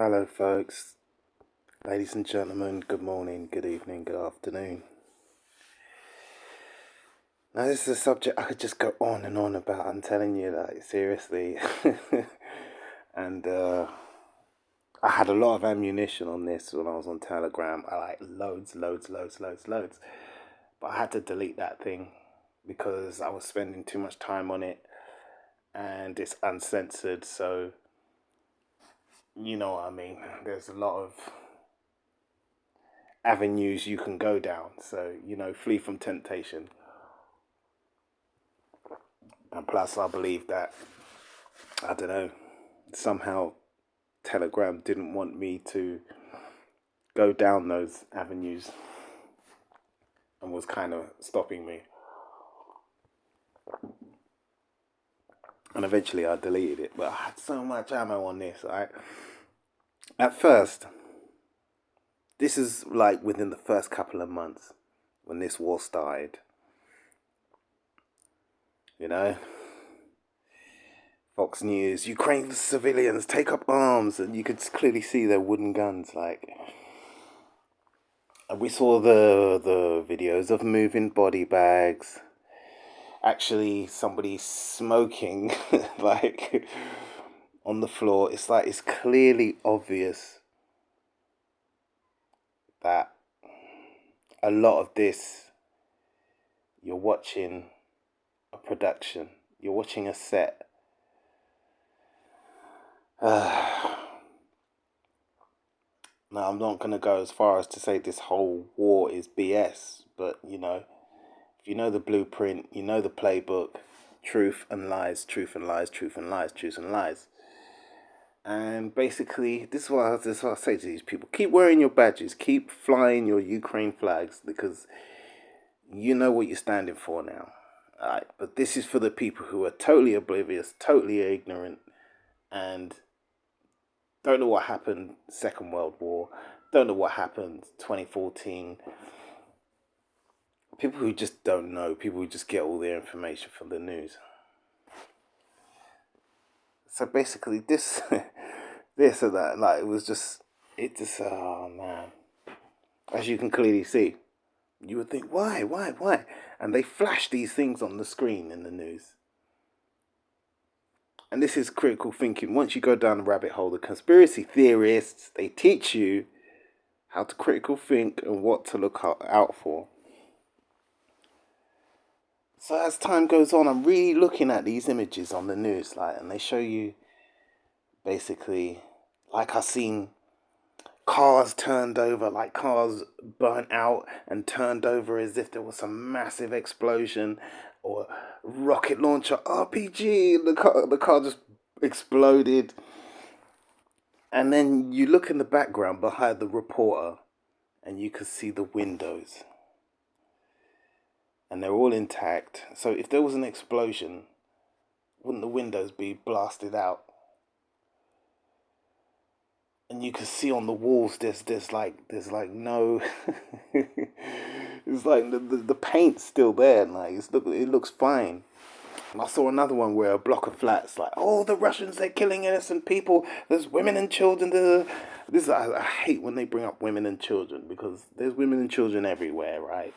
Hello, folks, ladies and gentlemen. Good morning, good evening, good afternoon. Now, this is a subject I could just go on and on about. I'm telling you, like, seriously. and I had a lot of ammunition on this when I was on Telegram. I like loads. But I had to delete that thing because I was spending too much time on it and it's uncensored. So, you know what I mean? There's a lot of avenues you can go down. So, flee from temptation. And plus, I believe that, I don't know, somehow Telegram didn't want me to go down those avenues and was kind of stopping me. And eventually I deleted it. But I had so much ammo on this. At first, this is like within the first couple of months when this war started. You know, Fox News, Ukraine civilians take up arms, and you could clearly see their wooden guns. And we saw the videos of moving body bags. Actually, somebody smoking like on the floor. It's like it's clearly obvious that a lot of this, you're watching a production, you're watching a set. Now, I'm not going to go as far as to say this whole war is BS, but if you know the blueprint, you know the playbook, truth and lies, truth and lies, truth and lies, truth and lies. And basically, this is what I say to these people: keep wearing your badges, keep flying your Ukraine flags, because you know what you're standing for now. All right, but this is for the people who are totally oblivious, totally ignorant, and don't know what happened Second World War, don't know what happened 2014. People who just don't know, people who just get all their information from the news. So basically, this, this or that, like oh man, as you can clearly see, you would think, why? And they flash these things on the screen in the news. And this is critical thinking. Once you go down the rabbit hole, the conspiracy theorists, they teach you how to critical think and what to look out for. So as time goes on, I'm really looking at these images on the news, and they show you basically, like I seen cars turned over, like cars burnt out and turned over as if there was some massive explosion, or rocket launcher RPG. The car just exploded, and then you look in the background behind the reporter, and you can see the windows, and they're all intact. So if there was an explosion, wouldn't the windows be blasted out? And you can see on the walls there's like no it's like the paint's still there, and it looks fine. And I saw another one where a block of flats, like, oh, the Russians, they're killing innocent people, there's women and children. I hate when they bring up women and children, because there's women and children everywhere, right?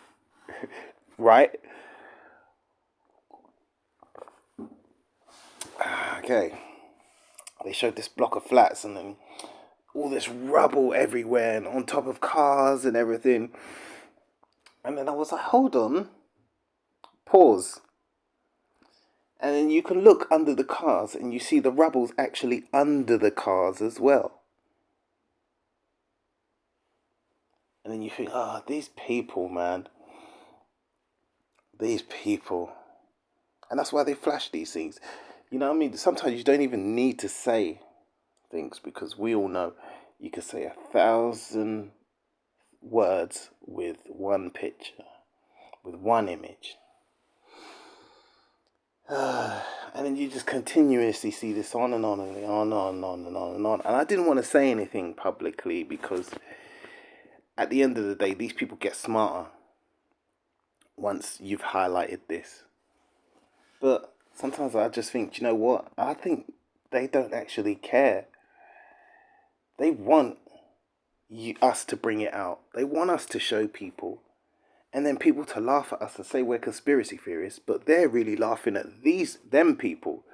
Right. Okay, they showed this block of flats, and then all this rubble everywhere and on top of cars and everything. And then I was like, hold on, pause. And then you can look under the cars and you see the rubble's actually under the cars as well. And then you think, these people, man. These people. And that's why they flash these things. You know what I mean? Sometimes you don't even need to say things, because we all know you can say 1,000 words with one picture, with one image. And then you just continuously see this on and on and on and on and on and on. And I didn't want to say anything publicly, because at the end of the day, these people get smarter once you've highlighted this. But sometimes I just think, you know what? I think they don't actually care. want us to bring it out. They want us to show people. And then people to laugh at us and say we're conspiracy theorists, but they're really laughing at them people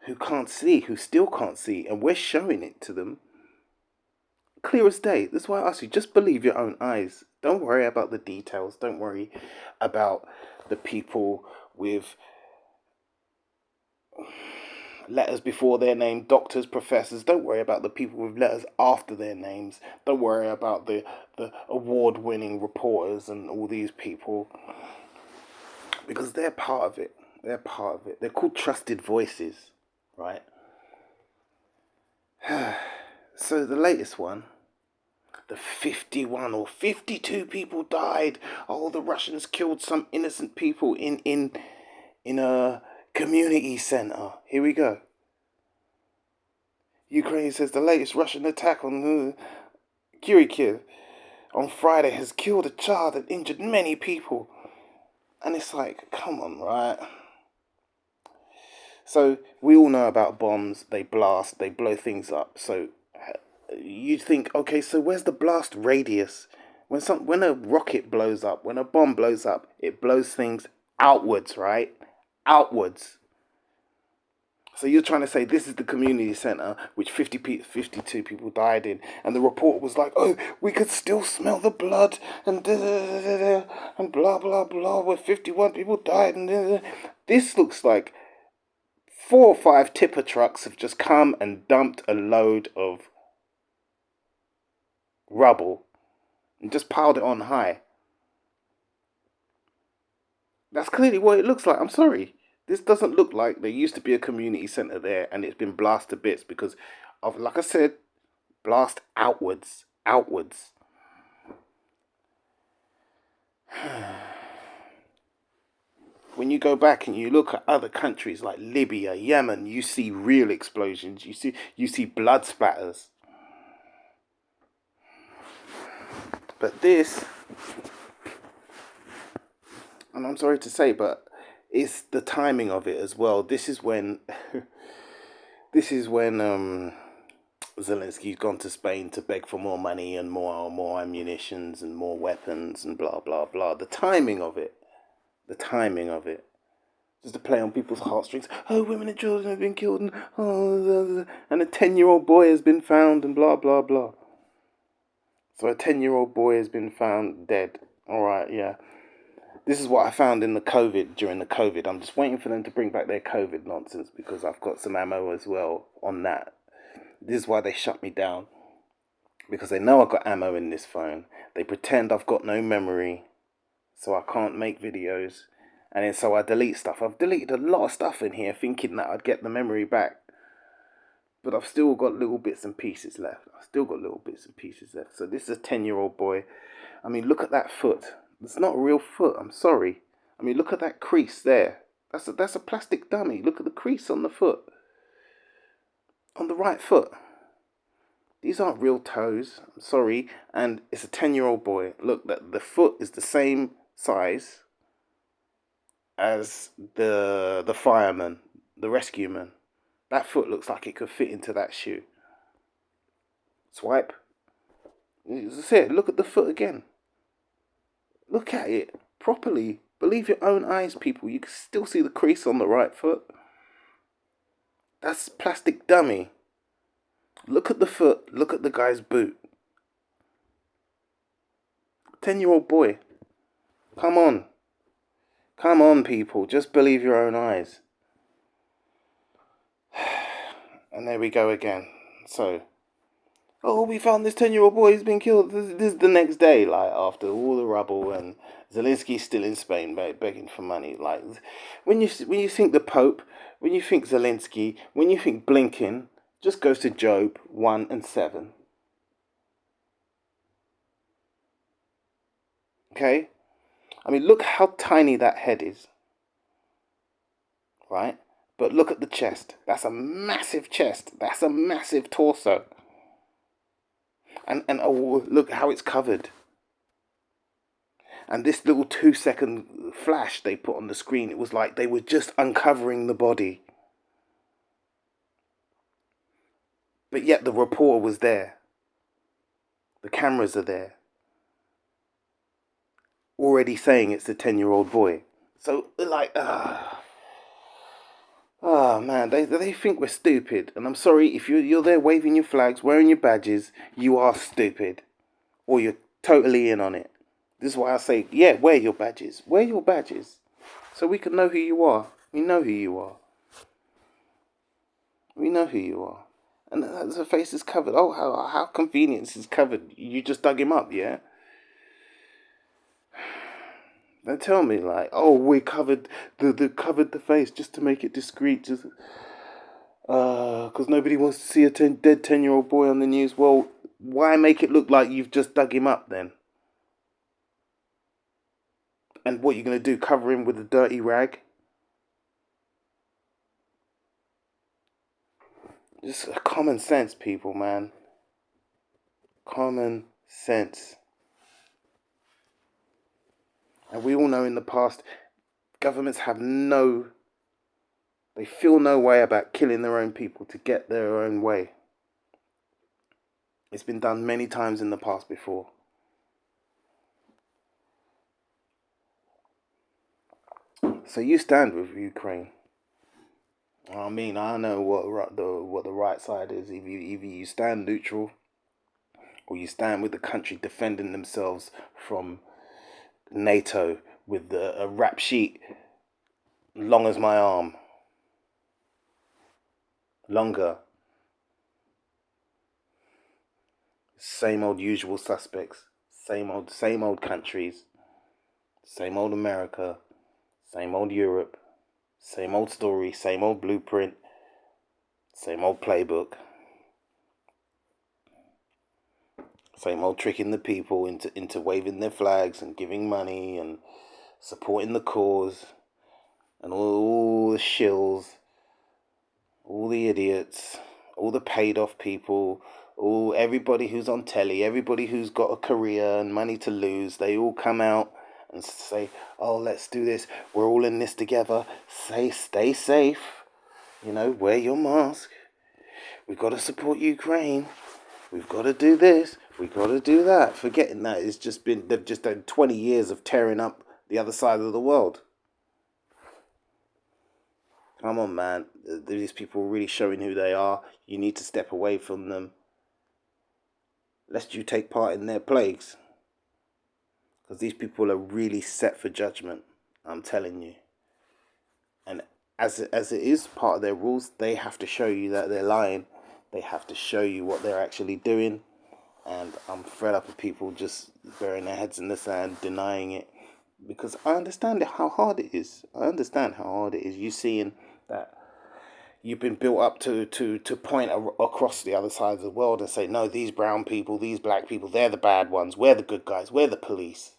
who can't see, who still can't see, and we're showing it to them clear as day. That's why I ask you, just believe your own eyes. Don't worry about the details. Don't worry about the people with letters before their name, doctors, professors. Don't worry about the people with letters after their names. Don't worry about the award-winning reporters and all these people, because they're part of it. They're part of it. They're called trusted voices, right? So the latest one, the 51 or 52 people died. Oh, the Russians killed some innocent people in a community center. Here we go. Ukraine says the latest Russian attack on Kharkiv on Friday has killed a child and injured many people. And it's like, come on, right? So we all know about bombs. They blast, they blow things up. So you'd think, okay, so where's the blast radius? When a rocket blows up, when a bomb blows up, it blows things outwards, right? Outwards. So you're trying to say this is the community center which 52 people died in, and the report was like, oh, we could still smell the blood and and blah blah blah, where 51 people died, and this looks like 4 or 5 tipper trucks have just come and dumped a load of rubble and just piled it on high. That's clearly what it looks like. I'm sorry. This doesn't look like there used to be a community centre there and it's been blasted to bits because of, like I said, blast outwards. Outwards. When you go back and you look at other countries like Libya, Yemen, you see real explosions. You see blood splatters. But this, and I'm sorry to say, but it's the timing of it as well. This is when Zelensky's gone to Spain to beg for more money and more ammunitions and more weapons and blah blah blah. The timing of it. The timing of it. Just to play on people's heartstrings. Oh, women and children have been killed, and and a 10-year-old boy has been found, and blah blah blah. So a 10-year-old boy has been found dead. All right, yeah. This is what I found in during the COVID. I'm just waiting for them to bring back their COVID nonsense because I've got some ammo as well on that. This is why they shut me down. Because they know I've got ammo in this phone. They pretend I've got no memory, so I can't make videos. And then so I delete stuff. I've deleted a lot of stuff in here thinking that I'd get the memory back. But I've still got little bits and pieces left. So this is a 10-year-old boy. I mean, look at that foot. It's not a real foot, I'm sorry. I mean, look at that crease there. That's a plastic dummy. Look at the crease on the foot. On the right foot. These aren't real toes, I'm sorry. And it's a 10-year-old boy. Look, the foot is the same size as the fireman, the rescue man. That foot looks like it could fit into that shoe. Swipe. That's it. Look at the foot again. Look at it properly. Believe your own eyes, people. You can still see the crease on the right foot. That's plastic dummy. Look at the foot. Look at the guy's boot. 10-year-old boy. Come on. Come on, people. Just believe your own eyes. And there we go again. So, oh, we found this 10-year-old boy. He's been killed. This is the next day, like, after all the rubble, and Zelensky's still in Spain begging for money. Like, when you think the Pope, when you think Zelensky, when you think Blinken, just goes to Job 1 and 7. Okay? I mean, look how tiny that head is. Right? But look at the chest. That's a massive chest. That's a massive torso. And oh, look how it's covered. And this little 2-second flash they put on the screen, it was like they were just uncovering the body. But yet the reporter was there. The cameras are there. Already saying it's a 10-year-old boy. So, like, man, they think we're stupid. And I'm sorry, if you're there waving your flags, wearing your badges, you are stupid. Or you're totally in on it. This is why I say, yeah, wear your badges. Wear your badges. So we can know who you are. We know who you are. We know who you are. And the face is covered. Oh, how convenient is covered. You just dug him up, yeah? Don't tell me like, oh, we covered covered the face just to make it discreet, just because nobody wants to see a dead 10-year-old boy on the news. Well, why make it look like you've just dug him up then? And what you're gonna do? Cover him with a dirty rag? Just common sense, people, man. Common sense. And we all know in the past, governments have they feel no way about killing their own people to get their own way. It's been done many times in the past before. So you stand with Ukraine. I mean, I know what the right side is. Either you stand neutral, or you stand with the country defending themselves from NATO with a rap sheet long as my arm, longer. Same old usual suspects, same old countries, same old America, same old Europe, same old story, same old blueprint, same old playbook, same old tricking the people into waving their flags and giving money and supporting the cause, and all the shills, all the idiots, all the paid off people, all everybody who's on telly, everybody who's got a career and money to lose, they all come out and say, "Oh, let's do this. We're all in this together. Stay safe. Wear your mask. We've got to support Ukraine. We've got to do this. We've got to do that." Forgetting that they've just done 20 years of tearing up the other side of the world. Come on, man. These people are really showing who they are. You need to step away from them, lest you take part in their plagues. Because these people are really set for judgment. I'm telling you. And as it is part of their rules, they have to show you that they're lying. They have to show you what they're actually doing. And I'm fed up with people just burying their heads in the sand, denying it. Because I understand how hard it is. I understand how hard it is. You seeing that you've been built up to point across the other side of the world and say, no, these brown people, these black people, they're the bad ones. We're the good guys. We're the police.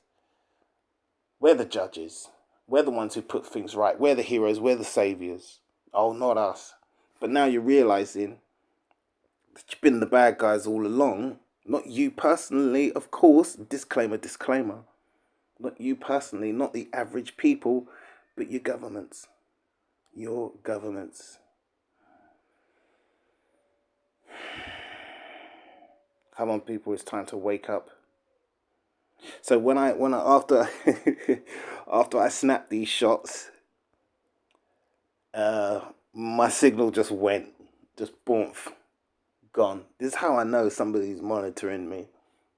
We're the judges. We're the ones who put things right. We're the heroes. We're the saviors. Oh, not us. But now you're realizing that you've been the bad guys all along. Not you personally, of course. Disclaimer, disclaimer. Not you personally, not the average people, but your governments. Your governments. Come on, people, it's time to wake up. So when I after after I snapped these shots, my signal just went, just boom, gone. This is how I know somebody's monitoring me,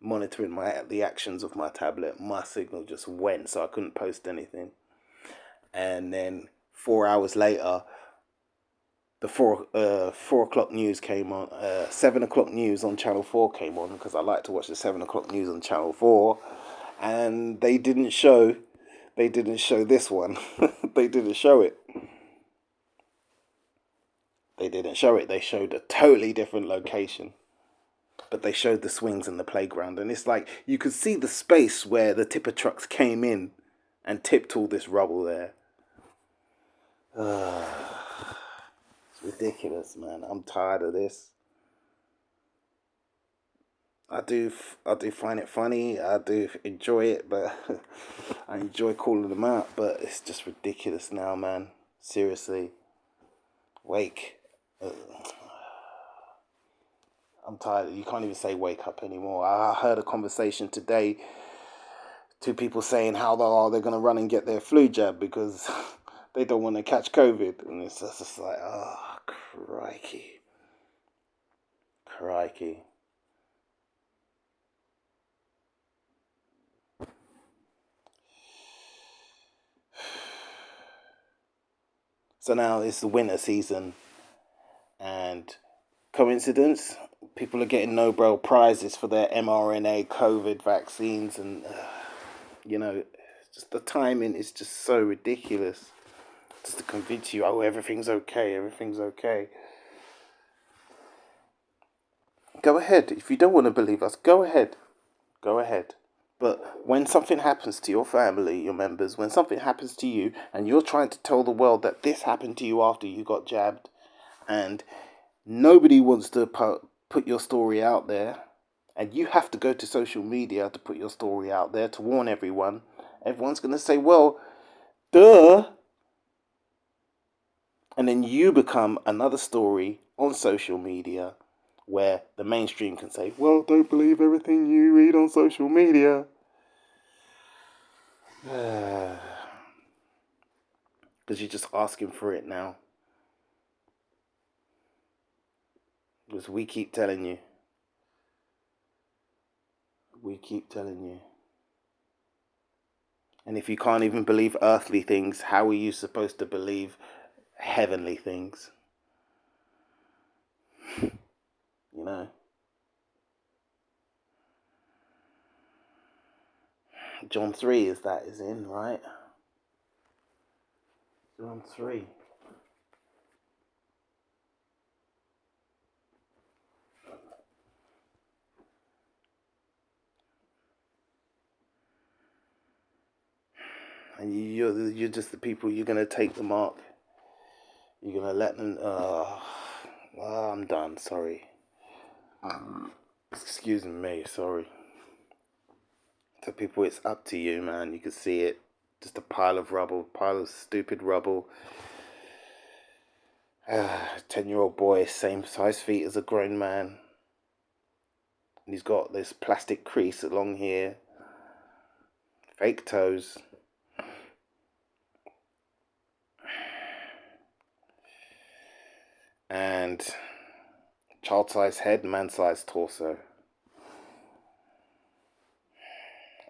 monitoring the actions of my tablet. My signal just went, so I couldn't post anything. And then 4 hours later, the 4 o'clock news came on. 7 o'clock news on Channel 4 came on, because I like to watch the 7 o'clock news on Channel 4, and they didn't show this one. They didn't show it. They showed a totally different location, but they showed the swings in the playground, and it's like you could see the space where the tipper trucks came in and tipped all this rubble there. It's ridiculous, man. I'm tired of this. I do find it funny. I do enjoy it, but I enjoy calling them out. But it's just ridiculous now, man. Seriously, wake. I'm tired. You can't even say wake up anymore. I heard a conversation today, two people saying how they're going to run and get their flu jab because they don't want to catch COVID. And it's just like, oh, crikey. Crikey. So now it's the winter season, and coincidence, people are getting Nobel Prizes for their mRNA COVID vaccines, and just the timing is just so ridiculous. Just to convince you, oh, everything's okay, everything's okay. Go ahead. If you don't want to believe us, go ahead. Go ahead. But when something happens to your family, your members, when something happens to you, and you're trying to tell the world that this happened to you after you got jabbed, and nobody wants to put your story out there, and you have to go to social media to put your story out there to warn everyone, everyone's going to say, well, duh. And then you become another story on social media where the mainstream can say, well, don't believe everything you read on social media. Because you're just asking for it now. Because we keep telling you. We keep telling you. And if you can't even believe earthly things, how are you supposed to believe heavenly things? You know? John 3 is in, right? John 3. And you're just the people, you're going to take the mark. You're going to let them, I'm done, sorry. Excuse me, sorry. So people, it's up to you, man. You can see it. Just a pile of rubble, pile of stupid rubble. 10-year-old boy, same size feet as a grown man. And he's got this plastic crease along here. Fake toes. And child-sized head, man-sized torso.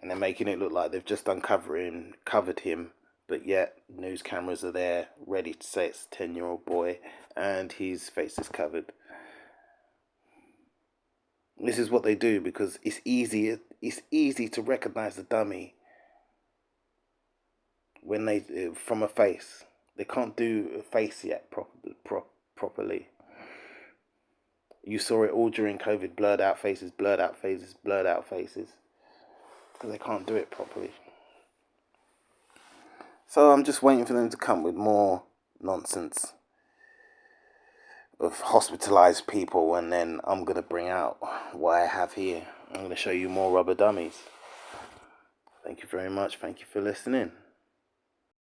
And they're making it look like they've just covered him, but yet news cameras are there, ready to say it's a 10-year-old boy, and his face is covered. This is what they do because it's easy to recognize the dummy when they from a face. They can't do a face yet properly. You saw it all during COVID, blurred out faces, blurred out faces, blurred out faces. Because they can't do it properly. So I'm just waiting for them to come with more nonsense of hospitalized people, and then I'm going to bring out what I have here. I'm going to show you more rubber dummies. Thank you very much. Thank you for listening.